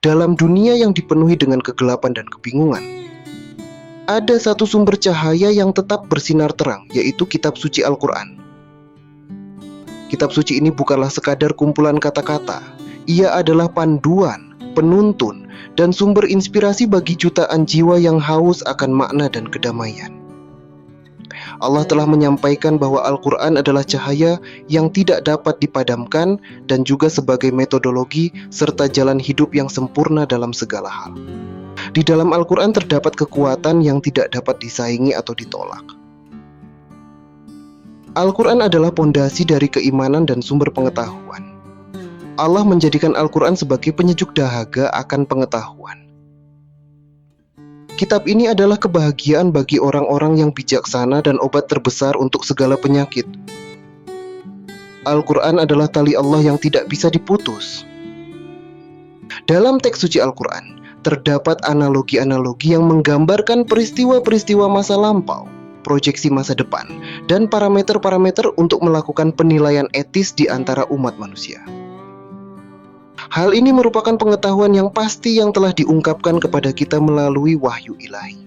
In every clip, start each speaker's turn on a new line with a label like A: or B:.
A: dalam dunia yang dipenuhi dengan kegelapan dan kebingungan, ada satu sumber cahaya yang tetap bersinar terang, yaitu kitab suci Al-Quran. Kitab suci ini bukanlah sekadar kumpulan kata-kata. Ia adalah panduan, penuntun, dan sumber inspirasi bagi jutaan jiwa yang haus akan makna dan kedamaian. Allah telah menyampaikan bahwa Al-Quran adalah cahaya yang tidak dapat dipadamkan dan juga sebagai metodologi serta jalan hidup yang sempurna dalam segala hal. Di dalam Al-Quran terdapat kekuatan yang tidak dapat disaingi atau ditolak. Al-Quran adalah pondasi dari keimanan dan sumber pengetahuan. Allah menjadikan Al-Quran sebagai penyejuk dahaga akan pengetahuan. Kitab ini adalah kebahagiaan bagi orang-orang yang bijaksana dan obat terbesar untuk segala penyakit. Al-Quran adalah tali Allah yang tidak bisa diputus. Dalam teks suci Al-Quran, terdapat analogi-analogi yang menggambarkan peristiwa-peristiwa masa lampau, proyeksi masa depan, dan parameter-parameter untuk melakukan penilaian etis di antara umat manusia. Hal ini merupakan pengetahuan yang pasti yang telah diungkapkan kepada kita melalui wahyu ilahi.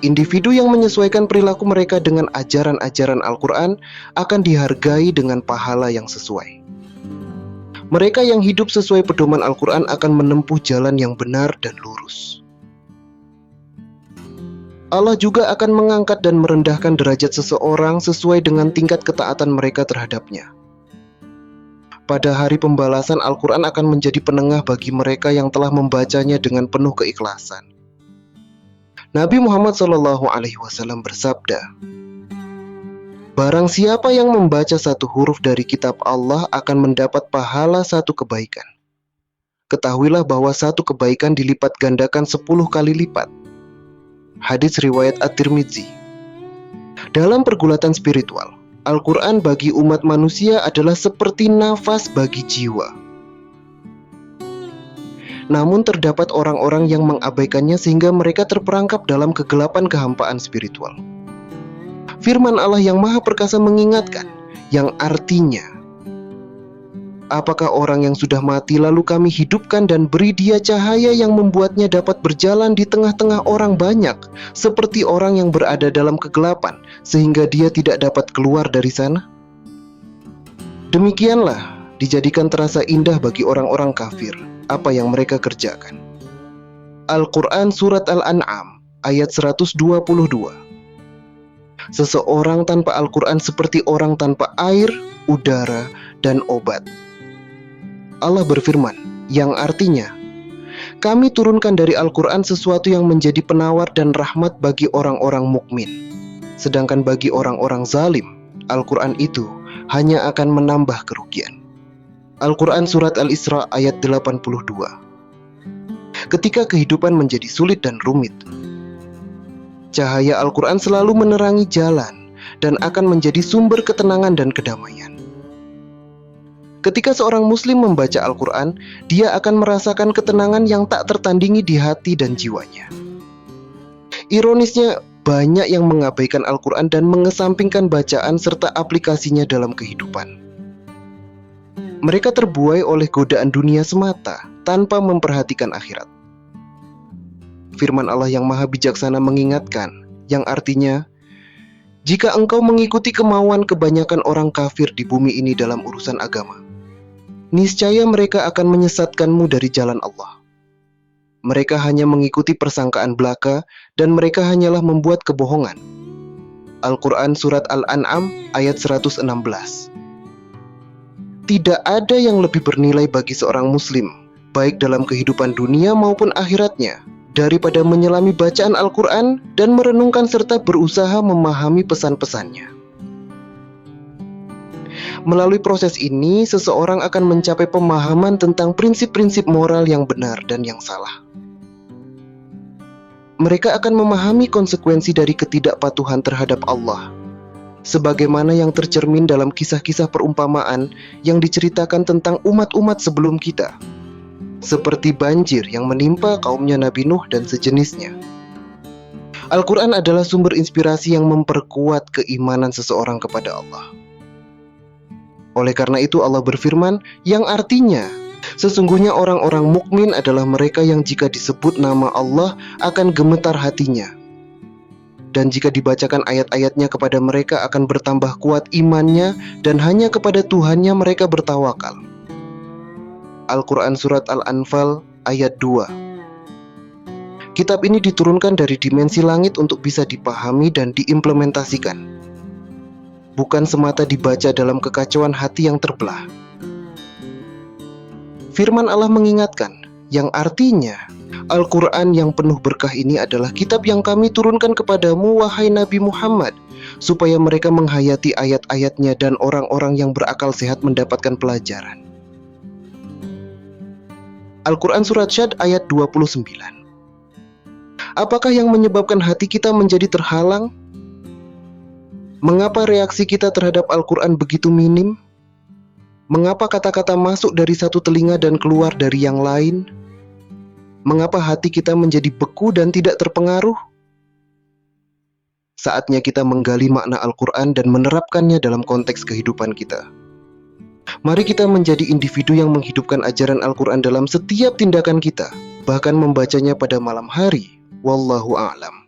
A: Individu yang menyesuaikan perilaku mereka dengan ajaran-ajaran Al-Quran akan dihargai dengan pahala yang sesuai. Mereka yang hidup sesuai pedoman Al-Quran akan menempuh jalan yang benar dan lurus. Allah juga akan mengangkat dan merendahkan derajat seseorang sesuai dengan tingkat ketaatan mereka terhadapnya. Pada hari pembalasan, Al-Quran akan menjadi penengah bagi mereka yang telah membacanya dengan penuh keikhlasan. Nabi Muhammad SAW bersabda, "Barang siapa yang membaca satu huruf dari kitab Allah akan mendapat pahala satu kebaikan. Ketahuilah bahwa satu kebaikan dilipat gandakan 10 kali lipat." Hadits riwayat At-Tirmidzi. Dalam pergulatan spiritual, Al-Quran bagi umat manusia adalah seperti nafas bagi jiwa. Namun terdapat orang-orang yang mengabaikannya sehingga mereka terperangkap dalam kegelapan kehampaan spiritual. Firman Allah yang Maha Perkasa mengingatkan, yang artinya, apakah orang yang sudah mati lalu kami hidupkan dan beri dia cahaya yang membuatnya dapat berjalan di tengah-tengah orang banyak, seperti orang yang berada dalam kegelapan, sehingga dia tidak dapat keluar dari sana? Demikianlah dijadikan terasa indah bagi orang-orang kafir apa yang mereka kerjakan. Al-Quran Surat Al-An'am ayat 122. Seseorang tanpa Al-Quran seperti orang tanpa air, udara, dan obat. Allah berfirman, yang artinya, kami turunkan dari Al-Quran sesuatu yang menjadi penawar dan rahmat bagi orang-orang mukmin. Sedangkan bagi orang-orang zalim, Al-Quran itu hanya akan menambah kerugian. Al-Quran Surat Al-Isra ayat 82. Ketika kehidupan menjadi sulit dan rumit, cahaya Al-Quran selalu menerangi jalan dan akan menjadi sumber ketenangan dan kedamaian. Ketika seorang muslim membaca Al-Quran, dia akan merasakan ketenangan yang tak tertandingi di hati dan jiwanya. Ironisnya, banyak yang mengabaikan Al-Quran dan mengesampingkan bacaan serta aplikasinya dalam kehidupan. Mereka terbuai oleh godaan dunia semata, tanpa memperhatikan akhirat. Firman Allah yang Maha Bijaksana mengingatkan, yang artinya, jika engkau mengikuti kemauan kebanyakan orang kafir di bumi ini dalam urusan agama, niscaya mereka akan menyesatkanmu dari jalan Allah. Mereka hanya mengikuti persangkaan belaka dan mereka hanyalah membuat kebohongan. Al-Quran Surat Al-An'am ayat 116. Tidak ada yang lebih bernilai bagi seorang muslim, baik dalam kehidupan dunia maupun akhiratnya, daripada menyelami bacaan Al-Quran dan merenungkan serta berusaha memahami pesan-pesannya. Melalui proses ini, seseorang akan mencapai pemahaman tentang prinsip-prinsip moral yang benar dan yang salah. Mereka akan memahami konsekuensi dari ketidakpatuhan terhadap Allah, sebagaimana yang tercermin dalam kisah-kisah perumpamaan yang diceritakan tentang umat-umat sebelum kita, seperti banjir yang menimpa kaumnya Nabi Nuh dan sejenisnya. Al-Quran adalah sumber inspirasi yang memperkuat keimanan seseorang kepada Allah. Oleh karena itu Allah berfirman, yang artinya, Sesungguhnya orang-orang mukmin adalah mereka yang jika disebut nama Allah akan gemetar hatinya. Dan jika dibacakan ayat-ayatnya kepada mereka akan bertambah kuat imannya dan hanya kepada Tuhannya mereka bertawakal. Al-Quran Surat Al-Anfal ayat 2. Kitab ini diturunkan dari dimensi langit untuk bisa dipahami dan diimplementasikan, bukan semata dibaca dalam kekacauan hati yang terbelah. Firman Allah mengingatkan, yang artinya Al-Quran yang penuh berkah ini adalah kitab yang kami turunkan kepadamu, wahai Nabi Muhammad, supaya mereka menghayati ayat-ayatnya dan orang-orang yang berakal sehat mendapatkan pelajaran. Al-Quran Surat Syad ayat 29. Apakah yang menyebabkan hati kita menjadi terhalang? Mengapa reaksi kita terhadap Al-Quran begitu minim? Mengapa kata-kata masuk dari satu telinga dan keluar dari yang lain? Mengapa hati kita menjadi beku dan tidak terpengaruh? Saatnya kita menggali makna Al-Quran dan menerapkannya dalam konteks kehidupan kita. Mari kita menjadi individu yang menghidupkan ajaran Al-Quran dalam setiap tindakan kita, bahkan membacanya pada malam hari. Wallahu a'lam.